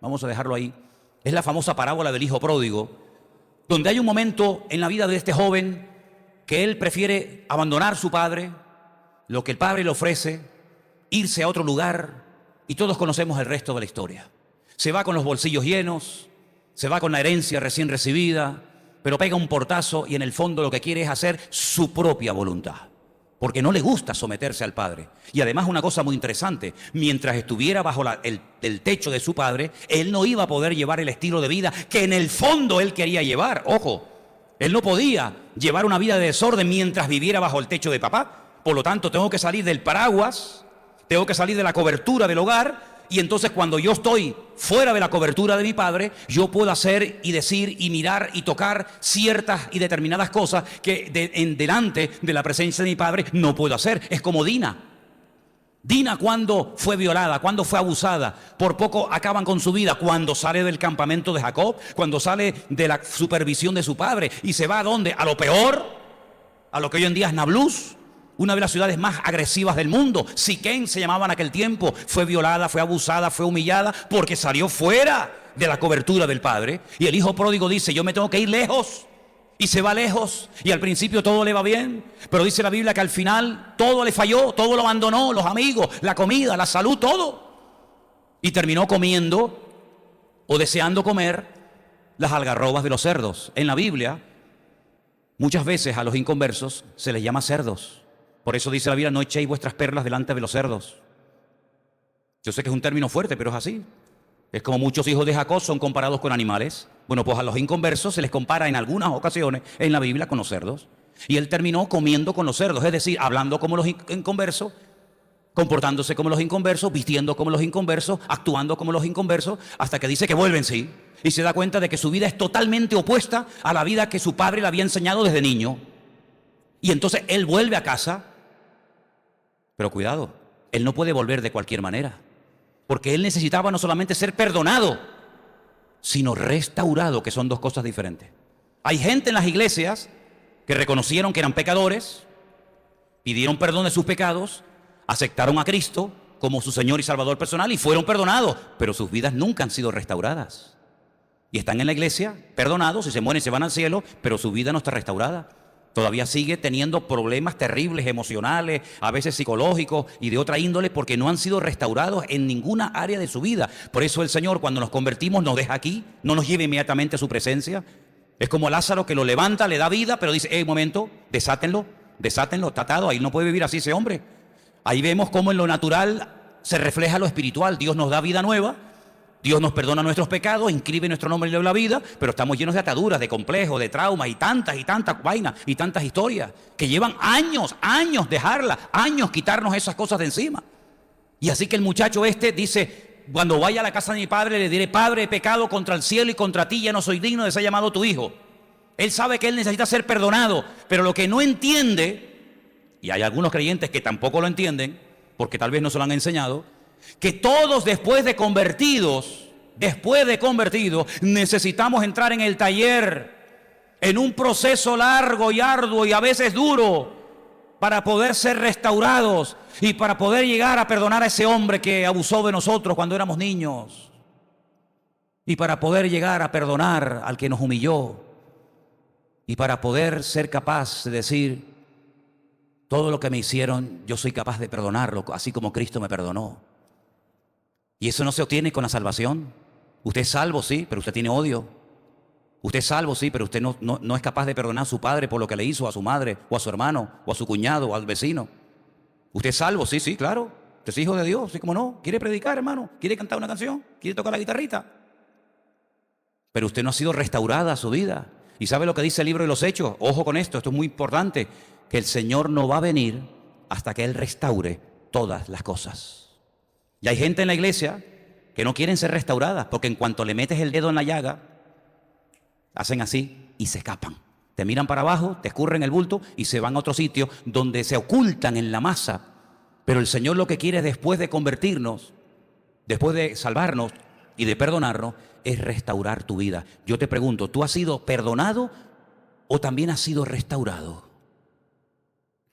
Vamos a dejarlo ahí. Es la famosa parábola del Hijo Pródigo, donde hay un momento en la vida de este joven que él prefiere abandonar a su padre, lo que el padre le ofrece, irse a otro lugar, y todos conocemos el resto de la historia. Se va con los bolsillos llenos, se va con la herencia recién recibida, pero pega un portazo y en el fondo lo que quiere es hacer su propia voluntad, porque no le gusta someterse al padre. Y además una cosa muy interesante, mientras estuviera bajo el techo de su padre, él no iba a poder llevar el estilo de vida que en el fondo él quería llevar. Ojo, él no podía llevar una vida de desorden mientras viviera bajo el techo de papá. Por lo tanto, tengo que salir del paraguas, tengo que salir de la cobertura del hogar. Y entonces cuando yo estoy fuera de la cobertura de mi padre, yo puedo hacer y decir y mirar y tocar ciertas y determinadas cosas que delante de la presencia de mi padre no puedo hacer. Es como Dina. Dina, cuando fue violada, cuando fue abusada, por poco acaban con su vida, cuando sale del campamento de Jacob, cuando sale de la supervisión de su padre y se va ¿a dónde? A lo peor, a lo que hoy en día es Nablus, una de las ciudades más agresivas del mundo. Siquén se llamaba en aquel tiempo. Fue violada, fue abusada, fue humillada porque salió fuera de la cobertura del padre. Y el hijo pródigo dice, yo me tengo que ir lejos. Y se va lejos y al principio todo le va bien, pero dice la Biblia que al final todo le falló, todo lo abandonó, los amigos, la comida, la salud, todo. Y terminó comiendo o deseando comer las algarrobas de los cerdos. En la Biblia, muchas veces a los inconversos se les llama cerdos. Por eso dice la Biblia, no echéis vuestras perlas delante de los cerdos. Yo sé que es un término fuerte, pero es así. Es como muchos hijos de Jacob son comparados con animales. Bueno, pues a los inconversos se les compara en algunas ocasiones en la Biblia con los cerdos. Y él terminó comiendo con los cerdos, es decir, hablando como los inconversos, comportándose como los inconversos, vistiendo como los inconversos, actuando como los inconversos, hasta que dice que vuelve en sí. Y se da cuenta de que su vida es totalmente opuesta a la vida que su padre le había enseñado desde niño. Y entonces él vuelve a casa. Pero cuidado, él no puede volver de cualquier manera. Porque él necesitaba no solamente ser perdonado, sino restaurado, que son dos cosas diferentes. Hay gente en las iglesias que reconocieron que eran pecadores, pidieron perdón de sus pecados, aceptaron a Cristo como su Señor y Salvador personal y fueron perdonados, pero sus vidas nunca han sido restauradas. Y están en la iglesia perdonados, si se mueren se van al cielo, pero su vida no está restaurada. Todavía sigue teniendo problemas terribles, emocionales, a veces psicológicos y de otra índole, porque no han sido restaurados en ninguna área de su vida. Por eso el Señor, cuando nos convertimos, nos deja aquí, no nos lleva inmediatamente a su presencia. Es como Lázaro, que lo levanta, le da vida, pero dice, un momento, desátenlo, está atado, ahí no puede vivir así ese hombre. Ahí vemos cómo en lo natural se refleja lo espiritual. Dios nos da vida nueva, Dios nos perdona nuestros pecados, inscribe nuestro nombre en la vida, pero estamos llenos de ataduras, de complejos, de traumas y tantas vainas y tantas historias que llevan años dejarlas, años quitarnos esas cosas de encima. Y así que el muchacho dice, cuando vaya a la casa de mi padre le diré, Padre, he pecado contra el cielo y contra ti, ya no soy digno de ser llamado tu hijo. Él sabe que él necesita ser perdonado, pero lo que no entiende, y hay algunos creyentes que tampoco lo entienden, porque tal vez no se lo han enseñado, que todos después de convertidos, necesitamos entrar en el taller, en un proceso largo y arduo y a veces duro, para poder ser restaurados y para poder llegar a perdonar a ese hombre que abusó de nosotros cuando éramos niños. Y para poder llegar a perdonar al que nos humilló. Y para poder ser capaz de decir, todo lo que me hicieron, yo soy capaz de perdonarlo, así como Cristo me perdonó. Y eso no se obtiene con la salvación. Usted es salvo, sí, pero usted tiene odio. Usted es salvo, sí, pero usted no es capaz de perdonar a su padre por lo que le hizo a su madre, o a su hermano, o a su cuñado, o al vecino. Usted es salvo, sí, sí, claro. Usted es hijo de Dios, sí, como no. ¿Quiere predicar, hermano? ¿Quiere cantar una canción? ¿Quiere tocar la guitarrita? Pero usted no ha sido restaurada su vida. ¿Y sabe lo que dice el libro de los Hechos? Ojo con esto, esto es muy importante. Que el Señor no va a venir hasta que Él restaure todas las cosas. Y hay gente en la iglesia que no quieren ser restauradas, porque en cuanto le metes el dedo en la llaga, hacen así y se escapan. Te miran para abajo, te escurren el bulto y se van a otro sitio donde se ocultan en la masa. Pero el Señor lo que quiere después de convertirnos, después de salvarnos y de perdonarnos, es restaurar tu vida. Yo te pregunto, ¿tú has sido perdonado o también has sido restaurado?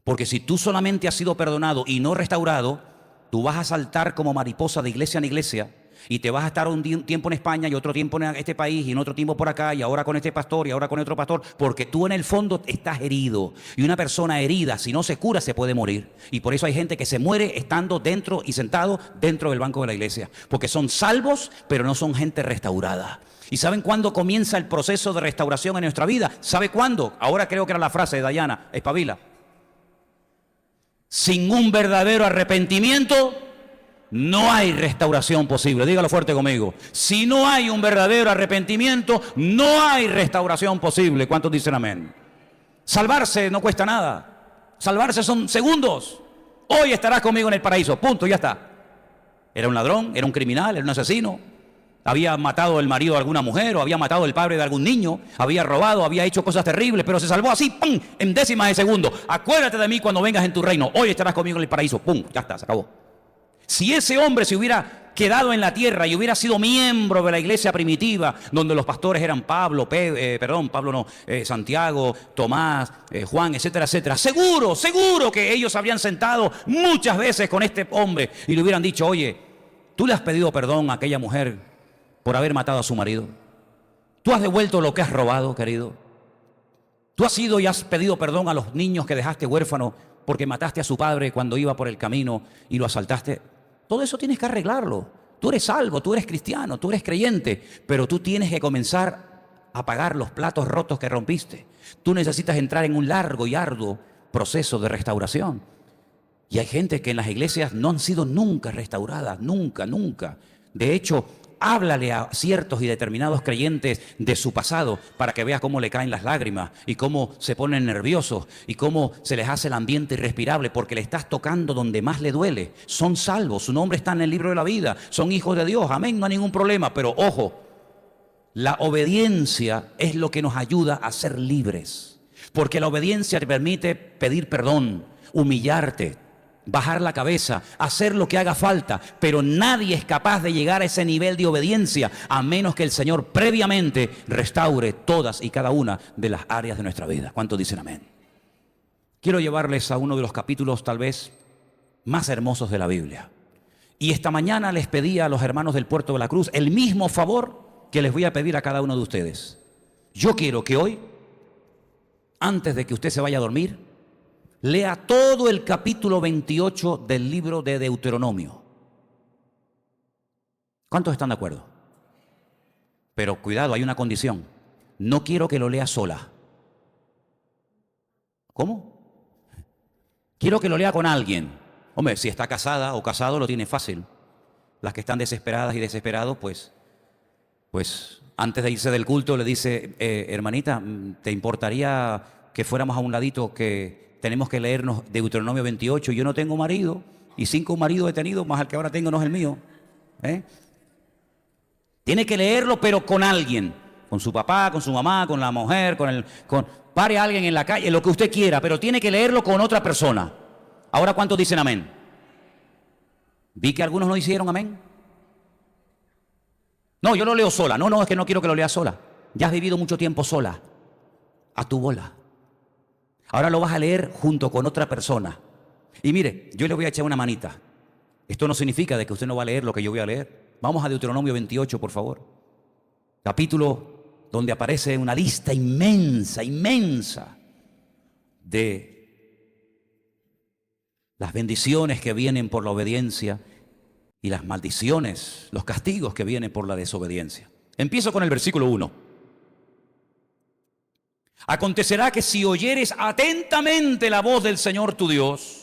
Porque si tú solamente has sido perdonado y no restaurado, tú vas a saltar como mariposa de iglesia en iglesia y te vas a estar un tiempo en España y otro tiempo en este país y en otro tiempo por acá y ahora con este pastor y ahora con otro pastor, porque tú en el fondo estás herido. Y una persona herida, si no se cura, se puede morir. Y por eso hay gente que se muere estando dentro y sentado dentro del banco de la iglesia, porque son salvos, pero no son gente restaurada. ¿Y saben cuándo comienza el proceso de restauración en nuestra vida? ¿Sabe cuándo? Ahora creo que era la frase de Dayana, espabila. Sin un verdadero arrepentimiento no hay restauración posible. Dígalo fuerte conmigo. Si no hay un verdadero arrepentimiento, no hay restauración posible. ¿Cuántos dicen amén? Salvarse no cuesta nada. Salvarse son segundos. Hoy estarás conmigo en el paraíso. Punto, ya está. Era un ladrón, era un criminal, era un asesino. Había matado el marido de alguna mujer o había matado el padre de algún niño, había robado, había hecho cosas terribles, pero se salvó así, ¡pum!, en décimas de segundo. Acuérdate de mí cuando vengas en tu reino. Hoy estarás conmigo en el paraíso. ¡Pum!, ya está, se acabó. Si ese hombre se hubiera quedado en la tierra y hubiera sido miembro de la iglesia primitiva, donde los pastores eran Santiago, Tomás, Juan, etcétera, etcétera, seguro que ellos habrían sentado muchas veces con este hombre y le hubieran dicho, oye, tú le has pedido perdón a aquella mujer por haber matado a su marido. Tú has devuelto lo que has robado, querido. Tú has ido y has pedido perdón a los niños que dejaste huérfanos porque mataste a su padre cuando iba por el camino y lo asaltaste. Todo eso tienes que arreglarlo. Tú eres salvo, tú eres cristiano, tú eres creyente, pero tú tienes que comenzar a pagar los platos rotos que rompiste. Tú necesitas entrar en un largo y arduo proceso de restauración. Y hay gente que en las iglesias no han sido nunca restauradas, nunca. De hecho, háblale a ciertos y determinados creyentes de su pasado para que veas cómo le caen las lágrimas y cómo se ponen nerviosos y cómo se les hace el ambiente irrespirable porque le estás tocando donde más le duele. Son salvos, su nombre está en el libro de la vida, son hijos de Dios, amén, no hay ningún problema, pero ojo, la obediencia es lo que nos ayuda a ser libres, porque la obediencia te permite pedir perdón, humillarte, bajar la cabeza, hacer lo que haga falta, pero nadie es capaz de llegar a ese nivel de obediencia a menos que el Señor previamente restaure todas y cada una de las áreas de nuestra vida. ¿Cuántos dicen amén? Quiero llevarles a uno de los capítulos tal vez más hermosos de la Biblia. Y esta mañana les pedí a los hermanos del Puerto de la Cruz el mismo favor que les voy a pedir a cada uno de ustedes. Yo quiero que hoy, antes de que usted se vaya a dormir, lea todo el capítulo 28 del libro de Deuteronomio. ¿Cuántos están de acuerdo? Pero cuidado, hay una condición. No quiero que lo lea sola. ¿Cómo? Quiero que lo lea con alguien. Hombre, si está casada o casado lo tiene fácil. Las que están desesperadas y desesperados, pues antes de irse del culto le dice, hermanita, ¿te importaría que fuéramos a un ladito que tenemos que leernos Deuteronomio 28? Yo no tengo marido y 5 maridos he tenido, más el que ahora tengo no es el mío. Tiene que leerlo, pero con alguien, con su papá, con su mamá, con la mujer, pare a alguien en la calle, lo que usted quiera, pero tiene que leerlo con otra persona. Ahora, ¿cuántos dicen amén? Vi que algunos no hicieron amén. No, yo lo leo sola. No, es que no quiero que lo leas sola. Ya has vivido mucho tiempo sola. A tu bola. Ahora lo vas a leer junto con otra persona. Y mire, yo le voy a echar una manita. Esto no significa de que usted no va a leer lo que yo voy a leer. Vamos a Deuteronomio 28, por favor. Capítulo donde aparece una lista inmensa, inmensa de las bendiciones que vienen por la obediencia y las maldiciones, los castigos que vienen por la desobediencia. Empiezo con el versículo 1. Acontecerá que si oyeres atentamente la voz del Señor tu Dios,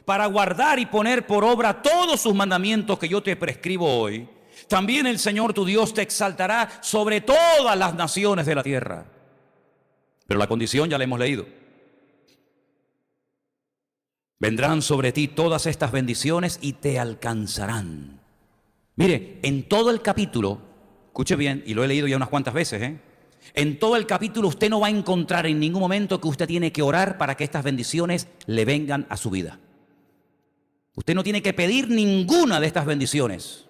para guardar y poner por obra todos sus mandamientos que yo te prescribo hoy, también el Señor tu Dios te exaltará sobre todas las naciones de la tierra. Pero la condición ya la hemos leído. Vendrán sobre ti todas estas bendiciones y te alcanzarán. Mire, en todo el capítulo, escuche bien, y lo he leído ya unas cuantas veces, en todo el capítulo usted no va a encontrar en ningún momento que usted tiene que orar para que estas bendiciones le vengan a su vida. Usted no tiene que pedir ninguna de estas bendiciones.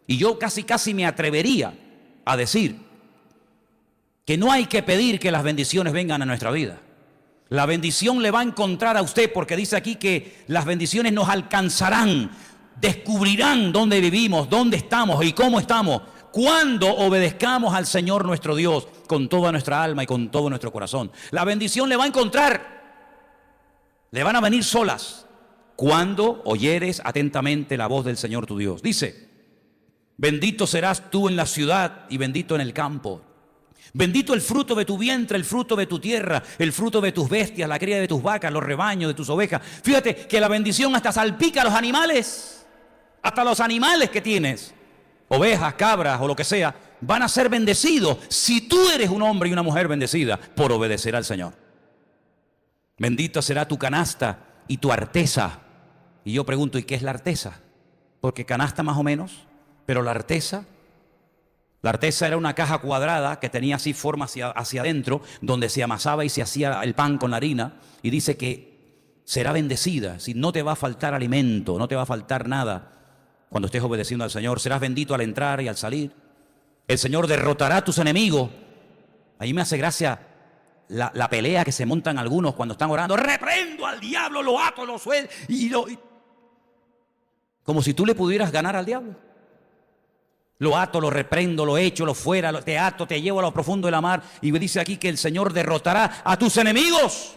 Y yo casi me atrevería a decir que no hay que pedir que las bendiciones vengan a nuestra vida. La bendición le va a encontrar a usted, porque dice aquí que las bendiciones nos alcanzarán, descubrirán dónde vivimos, dónde estamos y cómo estamos, cuando obedezcamos al Señor nuestro Dios con toda nuestra alma y con todo nuestro corazón. La bendición le va a encontrar, le van a venir solas, cuando oyeres atentamente la voz del Señor tu Dios. Dice: bendito serás tú en la ciudad y bendito en el campo. Bendito el fruto de tu vientre, el fruto de tu tierra, el fruto de tus bestias, la cría de tus vacas, los rebaños de tus ovejas. Fíjate que la bendición hasta salpica a los animales, hasta los animales que tienes, ovejas, cabras o lo que sea, van a ser bendecidos si tú eres un hombre y una mujer bendecida por obedecer al Señor. Bendita será tu canasta y tu arteza. Y yo pregunto, ¿y qué es la arteza? Porque canasta más o menos, pero la arteza era una caja cuadrada que tenía así forma hacia adentro, donde se amasaba y se hacía el pan con la harina. Y dice que será bendecida, si no te va a faltar alimento, no te va a faltar nada cuando estés obedeciendo al Señor. Serás bendito al entrar y al salir. El Señor derrotará a tus enemigos. Ahí me hace gracia la pelea que se montan algunos cuando están orando. Reprendo al diablo, lo ato, lo suelto como si tú le pudieras ganar al diablo. Lo ato, lo reprendo, lo echo, lo fuera, te ato, te llevo a lo profundo de la mar. Y me dice aquí que el Señor derrotará a tus enemigos.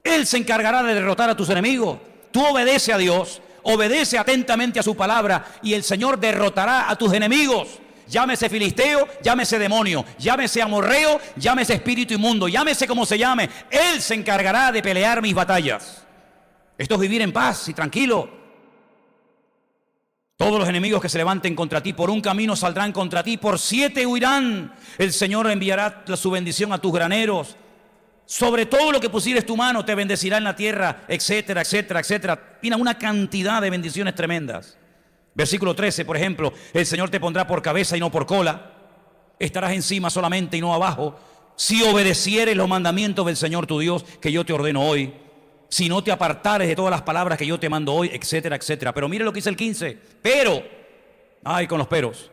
Él se encargará de derrotar a tus enemigos. Tú obedece a Dios, obedece atentamente a su palabra y el Señor derrotará a tus enemigos. Llámese filisteo, llámese demonio, llámese amorreo, llámese espíritu inmundo, llámese como se llame. Él se encargará de pelear mis batallas. Esto es vivir en paz y tranquilo. Todos los enemigos que se levanten contra ti, por un camino saldrán contra ti, por 7 huirán. El Señor enviará su bendición a tus graneros. Sobre todo lo que pusieres tu mano te bendecirá en la tierra, etcétera, etcétera, etcétera. Mira, una cantidad de bendiciones tremendas. Versículo 13, por ejemplo: el Señor te pondrá por cabeza y no por cola. Estarás encima solamente y no abajo, si obedecieres los mandamientos del Señor tu Dios que yo te ordeno hoy. Si no te apartares de todas las palabras que yo te mando hoy, etcétera, etcétera. Pero mire lo que dice el 15. Pero, ay, con los peros.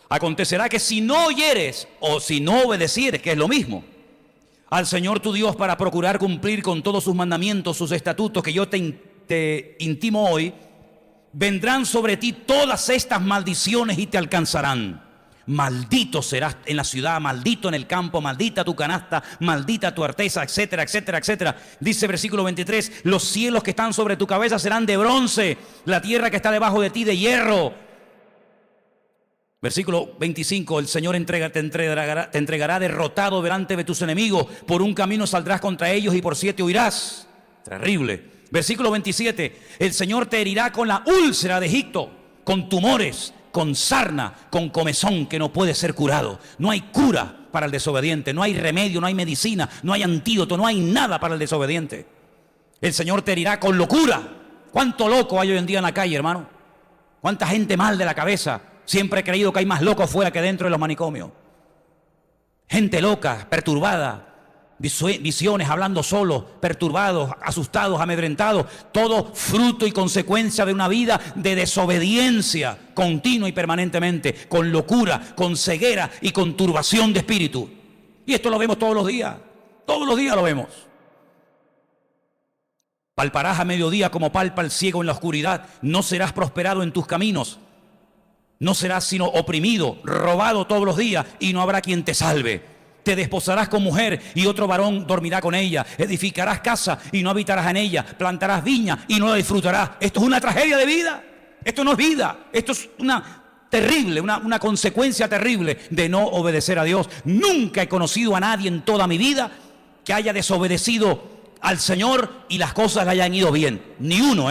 Acontecerá que si no oyeres o si no obedecieres, que es lo mismo, al Señor tu Dios para procurar cumplir con todos sus mandamientos, sus estatutos que yo te intimo hoy, vendrán sobre ti todas estas maldiciones y te alcanzarán. Maldito serás en la ciudad, maldito en el campo, maldita tu canasta, maldita tu arteza, etcétera, etcétera, etcétera. Dice versículo 23, los cielos que están sobre tu cabeza serán de bronce, la tierra que está debajo de ti de hierro. Versículo 25, el Señor te entregará derrotado delante de tus enemigos, por un camino saldrás contra ellos y por 7 huirás. Terrible. Versículo 27, el Señor te herirá con la úlcera de Egipto, con tumores, con sarna, con comezón que no puede ser curado. No hay cura para el desobediente, no hay remedio, no hay medicina, no hay antídoto, no hay nada para el desobediente. El Señor te herirá con locura. ¿Cuánto loco hay hoy en día en la calle, hermano? ¿Cuánta gente mal de la cabeza? Siempre he creído que hay más locos fuera que dentro de los manicomios. Gente loca, perturbada, visiones, hablando solos, perturbados, asustados, amedrentados, todo fruto y consecuencia de una vida de desobediencia continua y permanentemente, con locura, con ceguera y con turbación de espíritu. Y esto lo vemos todos los días lo vemos. Palparás a mediodía como palpa el ciego en la oscuridad. No serás prosperado en tus caminos. No serás sino oprimido, robado todos los días, y no habrá quien te salve. Te desposarás con mujer y otro varón dormirá con ella. Edificarás casa y no habitarás en ella. Plantarás viña y no la disfrutarás. Esto es una tragedia de vida. Esto no es vida. Esto es una consecuencia terrible de no obedecer a Dios. Nunca he conocido a nadie en toda mi vida que haya desobedecido al Señor y las cosas le hayan ido bien. Ni uno,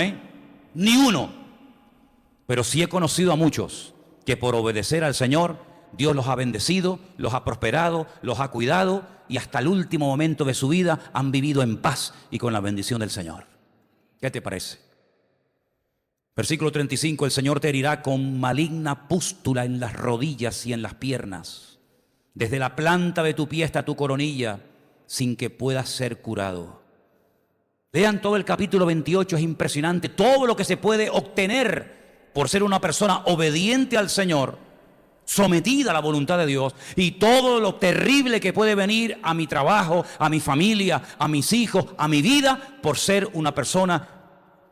ni uno. Pero sí he conocido a muchos que por obedecer al Señor, Dios los ha bendecido, los ha prosperado, los ha cuidado y hasta el último momento de su vida han vivido en paz y con la bendición del Señor. ¿Qué te parece? Versículo 35, el Señor te herirá con maligna pústula en las rodillas y en las piernas, desde la planta de tu pie hasta tu coronilla, sin que puedas ser curado. Vean todo el capítulo 28, es impresionante, todo lo que se puede obtener por ser una persona obediente al Señor, sometida a la voluntad de Dios, y todo lo terrible que puede venir a mi trabajo, a mi familia, a mis hijos, a mi vida, por ser una persona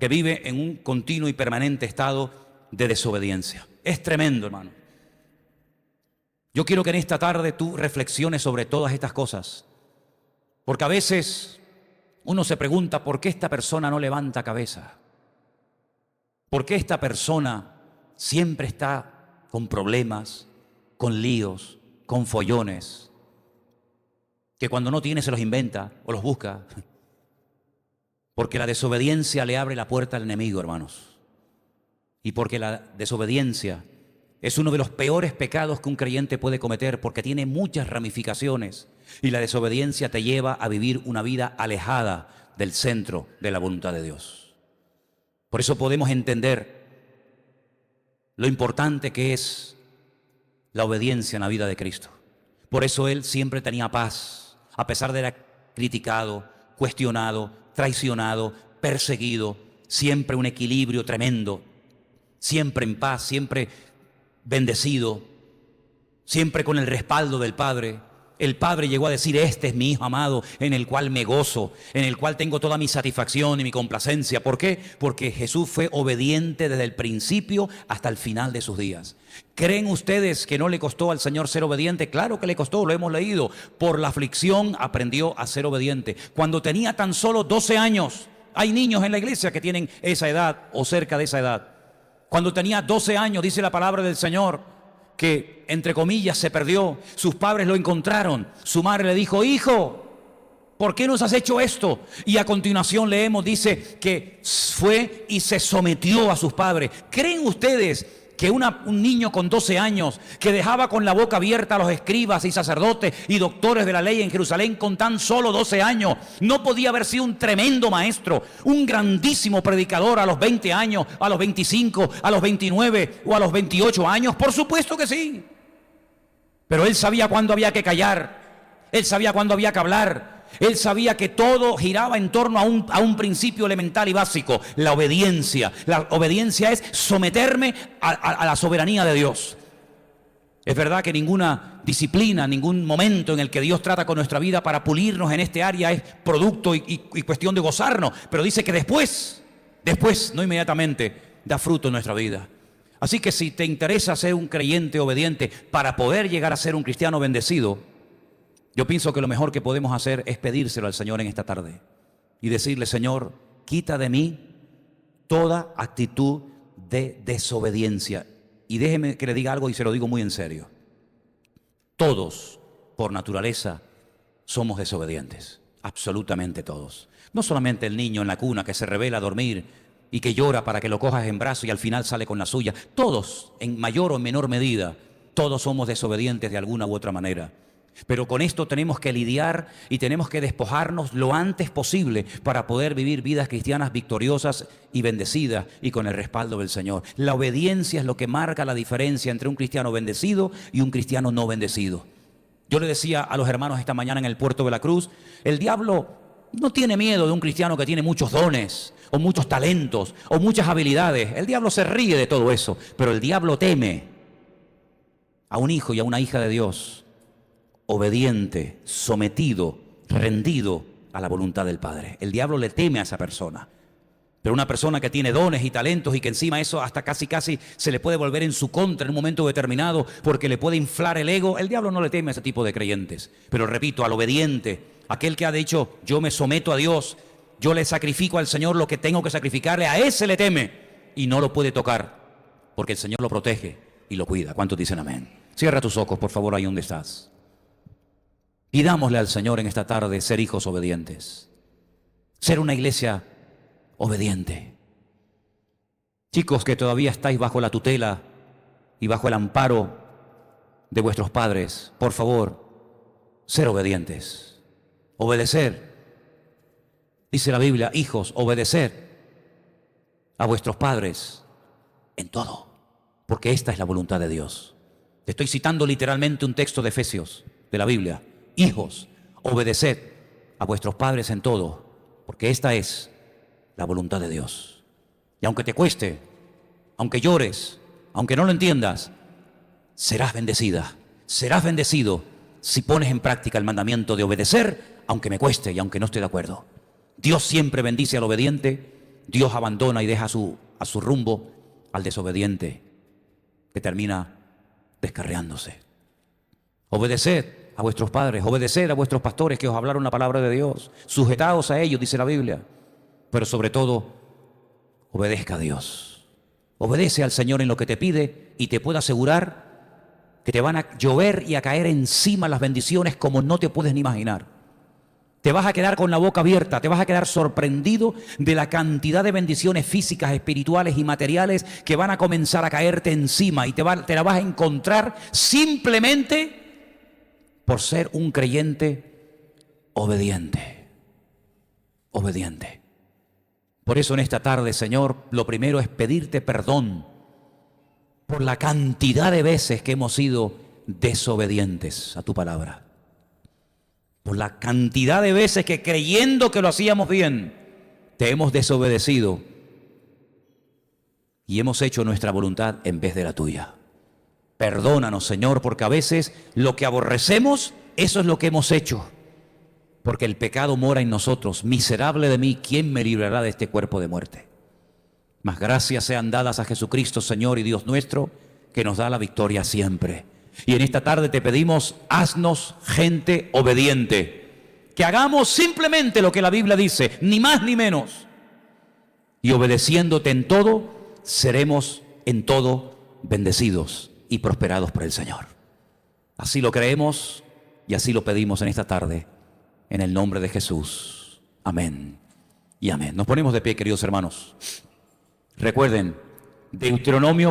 que vive en un continuo y permanente estado de desobediencia. Es tremendo, hermano. Yo quiero que en esta tarde tú reflexiones sobre todas estas cosas, porque a veces uno se pregunta por qué esta persona no levanta cabeza, por qué esta persona siempre está con problemas, con líos, con follones, que cuando no tiene se los inventa o los busca. Porque la desobediencia le abre la puerta al enemigo, hermanos. Y porque la desobediencia es uno de los peores pecados que un creyente puede cometer, porque tiene muchas ramificaciones. Y la desobediencia te lleva a vivir una vida alejada del centro de la voluntad de Dios. Por eso podemos entender lo importante que es la obediencia en la vida de Cristo. Por eso Él siempre tenía paz, a pesar de ser criticado, cuestionado, traicionado, perseguido, siempre un equilibrio tremendo, siempre en paz, siempre bendecido, siempre con el respaldo del Padre. El Padre llegó a decir: este es mi Hijo amado, en el cual me gozo, en el cual tengo toda mi satisfacción y mi complacencia. ¿Por qué? Porque Jesús fue obediente desde el principio hasta el final de sus días. ¿Creen ustedes que no le costó al Señor ser obediente? Claro que le costó, lo hemos leído. Por la aflicción aprendió a ser obediente. Cuando tenía tan solo 12 años, hay niños en la iglesia que tienen esa edad o cerca de esa edad. Cuando tenía 12 años, dice la palabra del Señor, que, entre comillas, se perdió. Sus padres lo encontraron. Su madre le dijo: hijo, ¿por qué nos has hecho esto? Y a continuación leemos, dice que fue y se sometió a sus padres. ¿Creen ustedes que un niño con 12 años, que dejaba con la boca abierta a los escribas y sacerdotes y doctores de la ley en Jerusalén con tan solo 12 años, no podía haber sido un tremendo maestro, un grandísimo predicador a los 20 años, a los 25, a los 29 o a los 28 años? Por supuesto que sí. Pero él sabía cuándo había que callar, él sabía cuándo había que hablar. Él sabía que todo giraba en torno a un principio elemental y básico: la obediencia. La obediencia es someterme a la soberanía de Dios. Es verdad que ninguna disciplina, ningún momento en el que Dios trata con nuestra vida para pulirnos en este área es producto y cuestión de gozarnos. Pero dice que después, no inmediatamente, da fruto en nuestra vida. Así que si te interesa ser un creyente obediente para poder llegar a ser un cristiano bendecido, yo pienso que lo mejor que podemos hacer es pedírselo al Señor en esta tarde y decirle: Señor, quita de mí toda actitud de desobediencia. Y déjeme que le diga algo, y se lo digo muy en serio. Todos, por naturaleza, somos desobedientes. Absolutamente todos. No solamente el niño en la cuna que se revela a dormir y que llora para que lo cojas en brazos y al final sale con la suya. Todos, en mayor o menor medida, todos somos desobedientes de alguna u otra manera. Pero con esto tenemos que lidiar y tenemos que despojarnos lo antes posible para poder vivir vidas cristianas victoriosas y bendecidas y con el respaldo del Señor. La obediencia es lo que marca la diferencia entre un cristiano bendecido y un cristiano no bendecido. Yo le decía a los hermanos esta mañana en el puerto de la Cruz: el diablo no tiene miedo de un cristiano que tiene muchos dones o muchos talentos o muchas habilidades. El diablo se ríe de todo eso, pero el diablo teme a un hijo y a una hija de Dios obediente, sometido, rendido a la voluntad del Padre. El diablo le teme a esa persona. Pero una persona que tiene dones y talentos y que encima eso hasta casi se le puede volver en su contra en un momento determinado porque le puede inflar el ego, el diablo no le teme a ese tipo de creyentes. Pero repito, al obediente, aquel que ha dicho, yo me someto a Dios, yo le sacrifico al Señor lo que tengo que sacrificarle, a ese le teme y no lo puede tocar porque el Señor lo protege y lo cuida. ¿Cuántos dicen amén? Cierra tus ojos, por favor, ahí donde estás. Pidámosle al Señor en esta tarde ser hijos obedientes, ser una iglesia obediente. Chicos que todavía estáis bajo la tutela y bajo el amparo de vuestros padres, por favor, ser obedientes, obedecer. Dice la Biblia, hijos, obedecer a vuestros padres en todo, porque esta es la voluntad de Dios. Te estoy citando literalmente un texto de Efesios, de la Biblia. Hijos, obedeced a vuestros padres en todo, porque esta es la voluntad de Dios. Y aunque te cueste, aunque llores, aunque no lo entiendas, serás bendecida, serás bendecido si pones en práctica el mandamiento de obedecer, aunque me cueste y aunque no esté de acuerdo. Dios siempre bendice al obediente, Dios abandona y deja a su rumbo al desobediente, que termina descarriándose. Obedeced a vuestros padres, obedeced a vuestros pastores que os hablaron la palabra de Dios, sujetaos a ellos, dice la Biblia. Pero sobre todo, obedezca a Dios. Obedece al Señor en lo que te pide y te puedo asegurar que te van a llover y a caer encima las bendiciones como no te puedes ni imaginar. Te vas a quedar con la boca abierta, te vas a quedar sorprendido de la cantidad de bendiciones físicas, espirituales y materiales que van a comenzar a caerte encima y te la vas a encontrar simplemente por ser un creyente obediente. Obediente. Por eso en esta tarde, Señor, lo primero es pedirte perdón por la cantidad de veces que hemos sido desobedientes a tu palabra. Por la cantidad de veces que creyendo que lo hacíamos bien, te hemos desobedecido y hemos hecho nuestra voluntad en vez de la tuya. Perdónanos, Señor, porque a veces lo que aborrecemos, eso es lo que hemos hecho. Porque el pecado mora en nosotros. Miserable de mí, ¿quién me librará de este cuerpo de muerte? Mas gracias sean dadas a Jesucristo, Señor y Dios nuestro, que nos da la victoria siempre. Y en esta tarde te pedimos, haznos gente obediente. Que hagamos simplemente lo que la Biblia dice, ni más ni menos. Y obedeciéndote en todo, seremos en todo bendecidos y prosperados por el Señor. Así lo creemos y así lo pedimos en esta tarde. En el nombre de Jesús. Amén y amén. Nos ponemos de pie, queridos hermanos. Recuerden, Deuteronomio